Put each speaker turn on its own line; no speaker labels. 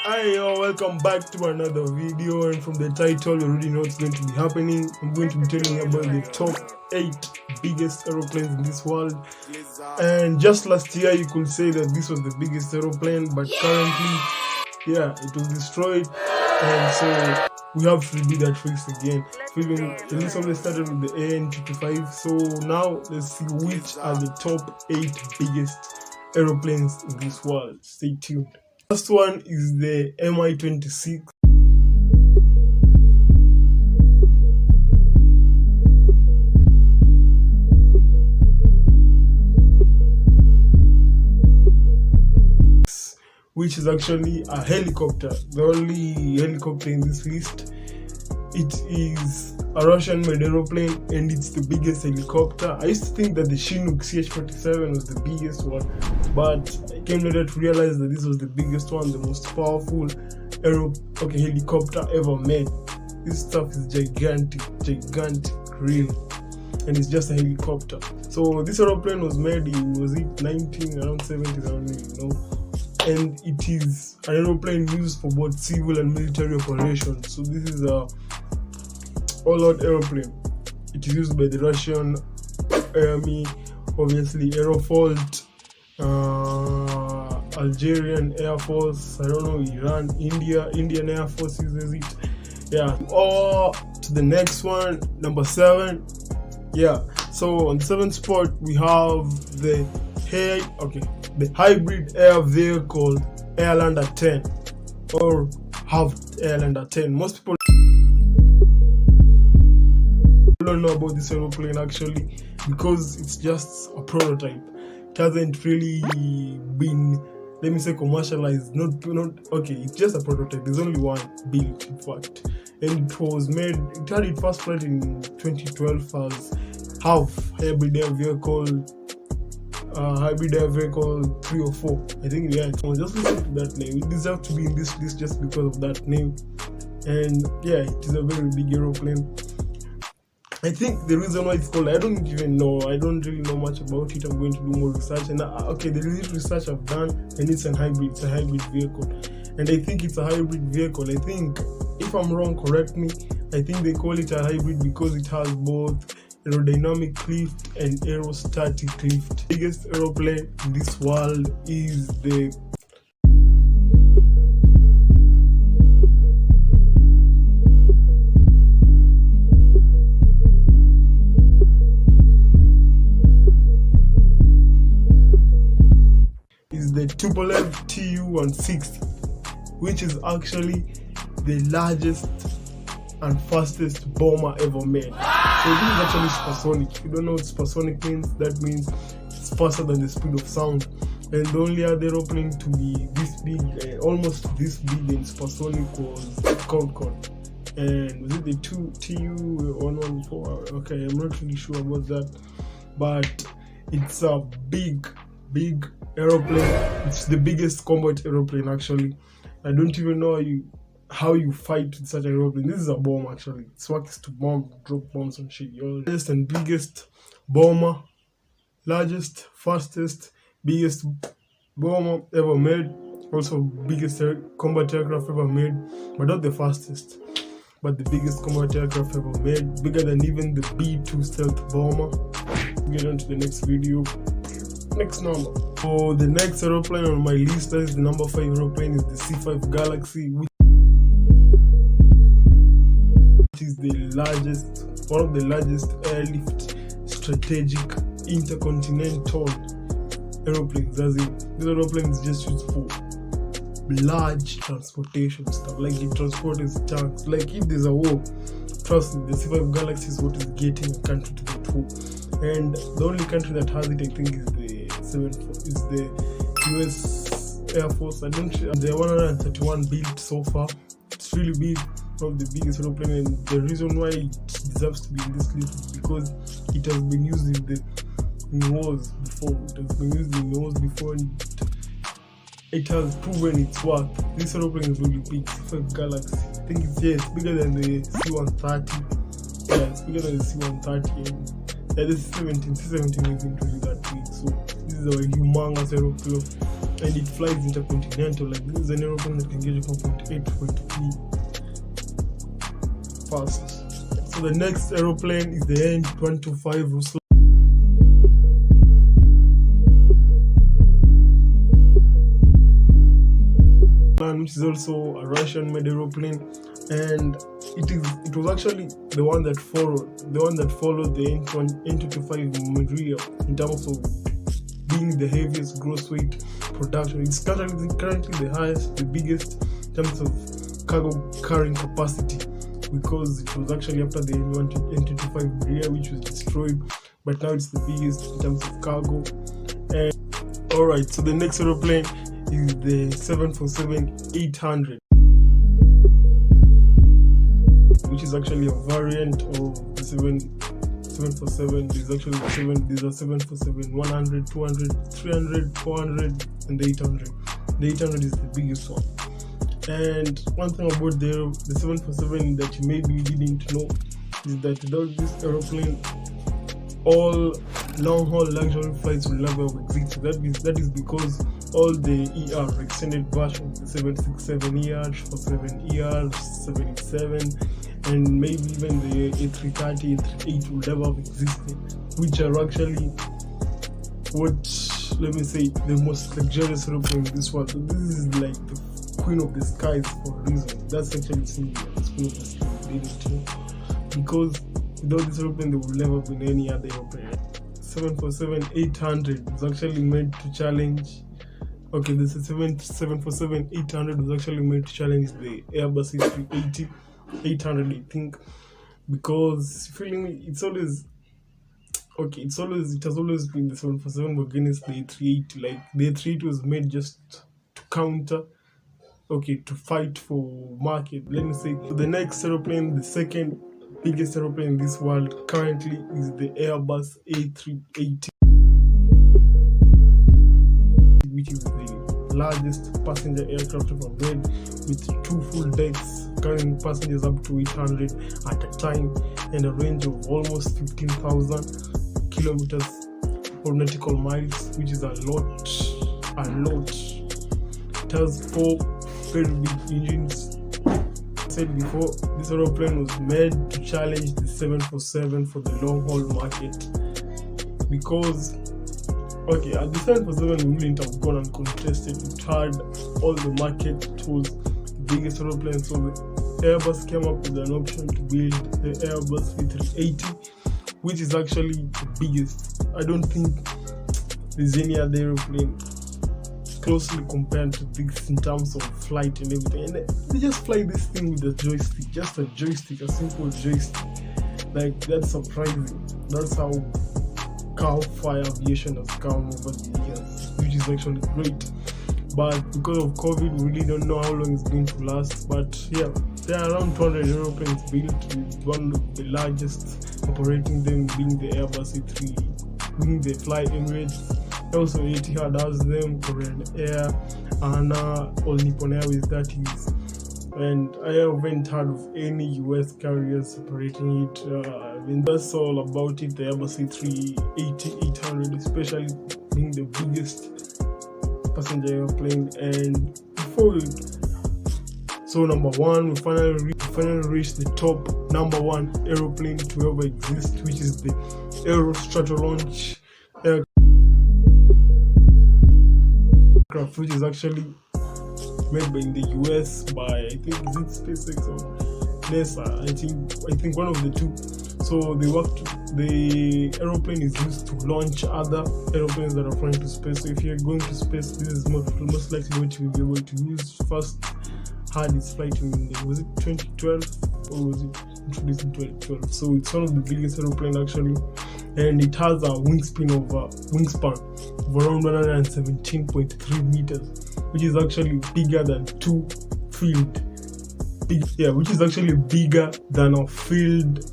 Hi, welcome back to another video, and from the title you already know what's going to be happening. I'm going to be telling you about the top 8 biggest aeroplanes in this world. And just last year you could say that this was the biggest aeroplane, but currently, it was destroyed, and so we have to redo that race again. This only started with the AN-55, so now let's see which are the top 8 biggest aeroplanes in this world. Stay tuned. First one is the Mi-26. Which is actually a helicopter, the only helicopter in this list. It is a Russian-made aeroplane, and it's the biggest helicopter. I used to think that the Chinook CH-47 was the biggest one, but I came later to realize that this was the biggest one, the most powerful helicopter ever made. This stuff is gigantic, real, and it's just a helicopter. So this aeroplane was made in, around 70s, I don't even know. And it is an aeroplane used for both civil and military operations. So this is a all-out aeroplane. It is used by the Russian Army, obviously Aeroflot, Algerian Air Force, I don't know, Iran, Indian Air Force uses it. Or to the next one, number 7. So on the 7th spot we have the hybrid air vehicle Airlander 10, or half Airlander 10. Most people don't know about this aeroplane actually, because it's just a prototype. It hasn't really been, let me say, commercialized. It's just a prototype. There's only one built, in fact, and it had its first flight in 2012 as half hybrid air vehicle 3 or 4. I think, so just listen to that name. It deserves to be in this list just because of that name. And it is a very big aeroplane. I think the reason why it's called, I don't really know much about it. I'm going to do more research, and the little research I've done, and it's a hybrid vehicle, and I think it's a hybrid vehicle. I think, if I'm wrong, correct me, I think they call it a hybrid because it has both aerodynamic lift and aerostatic lift. The biggest aeroplane in this world is the Tupolev Tu-160, which is actually the largest and fastest bomber ever made. So this is actually supersonic. If you don't know what supersonic means, that means it's faster than the speed of sound. And the only other aeroplane to be this big, almost this big in supersonic, was Concorde. And was it the Tu-114? Okay, I'm not really sure about that, but it's a big aeroplane. It's the biggest combat aeroplane actually. I don't even know how you fight with such an aeroplane. This is a bomb actually. Its work is to drop bombs and shit. Largest and biggest bomber, largest, fastest, biggest bomber ever made. Also biggest combat aircraft ever made, but not the fastest, but the biggest combat aircraft ever made. Bigger than even the B-2 stealth bomber. We'll get on to the next video. Next number. So the next aeroplane on my list, is the number 5 aeroplane, is the C-5 Galaxy, which is one of the largest airlift strategic intercontinental aeroplanes. As in, this aeroplane is just used for large transportation stuff. Like it transports tanks. Like if there's a war, trust me, the C-5 Galaxy is what is getting a country to that war. And the only country that has it, I think, is the US Air Force. They're 131 built so far. It's really big. One of the biggest aeroplane, and the reason why it deserves to be in this list is because it has been used in wars before. And it has proven its worth. This aeroplane is really big. C-5 Galaxy, I think it's bigger than the C-130. It's bigger than the C-130, and this C-17 isn't really that big. So this is a humongous aeroplane. and it flies intercontinental. Like, this is an aeroplane that can get you from point A to point B fast. So the next aeroplane is the N-125 Ruslan, which is also a Russian-made aeroplane, and it was actually the one that followed the N-225 Maria in terms of being the heaviest gross weight production. It's currently the highest, the biggest in terms of cargo carrying capacity, because it was actually after the N-225 Maria, which was destroyed, but now it's the biggest in terms of cargo. And alright, so the next aeroplane is the 747-800, which is actually a variant of the 747. There's actually these are 747 100, 200, 300, 400, and the 800. The 800 is the biggest one. And one thing about the 747 that you maybe didn't know is that without this aeroplane, all long-haul luxury flights will never exist. That is because all the ER extended versions, the 767ER, 47ER, 787, and maybe even the A330, A380 will never have existed, which are actually the most luxurious aeroplane in this world. So this is like the queen of the skies for a reason. That's actually Cindy, the queen of the skies, because without this aeroplane, there will never be any other aeroplane. 747-800 was actually made to challenge. Okay, this is 747-800 was actually made to challenge the Airbus A380-800, I think, because feeling me, it has always been the 747 against the A380. Like, the A380 was made just to counter, to fight for market. Let me say, the next aeroplane, the second biggest aeroplane in this world currently, is the Airbus A380, which is the largest passenger aircraft ever made, with 2 full decks carrying passengers up to 800 at a time, and a range of almost 15,000 kilometers or nautical miles, which is a lot. It has 4 very big engines. Said before, this aeroplane was made to challenge the 747 for the long haul market, because the 747 wouldn't have gone uncontested. It had all the market. It was the biggest aeroplane, so the Airbus came up with an option to build the Airbus A380, which is actually the biggest. I don't think there's any other aeroplane closely compared to this in terms of flight and everything. And they just fly this thing with a joystick, a simple joystick. Like, that's surprising. That's how far aviation has come over the years, which is actually great. But because of COVID, we really don't know how long it's going to last. But yeah, there are around 200 aeroplanes built, with one of the largest operating them being the Airbus A3, being the Fly Emirates. Also, Etihad has them, Korean Air, ANA, All Nippon Airways, that is. And I haven't heard of any US carriers operating it. And that's all about it. The Airbus A380-800, especially being the biggest passenger airplane. And so number one, we finally reached the top number 1 aeroplane to ever exist, which is the Aerostratolaunch aircraft, which is actually made in the US by, I think, is it SpaceX or NASA? I think one of the two. So the aeroplane is used to launch other aeroplanes that are flying to space. So if you're going to space, this is most likely what you will be able to use. First had its flight in, was it 2012 or was it introduced in 2012? So it's one of the biggest aeroplanes actually, and it has a wingspan of around 117.3 meters, which is actually bigger than which is actually bigger than a field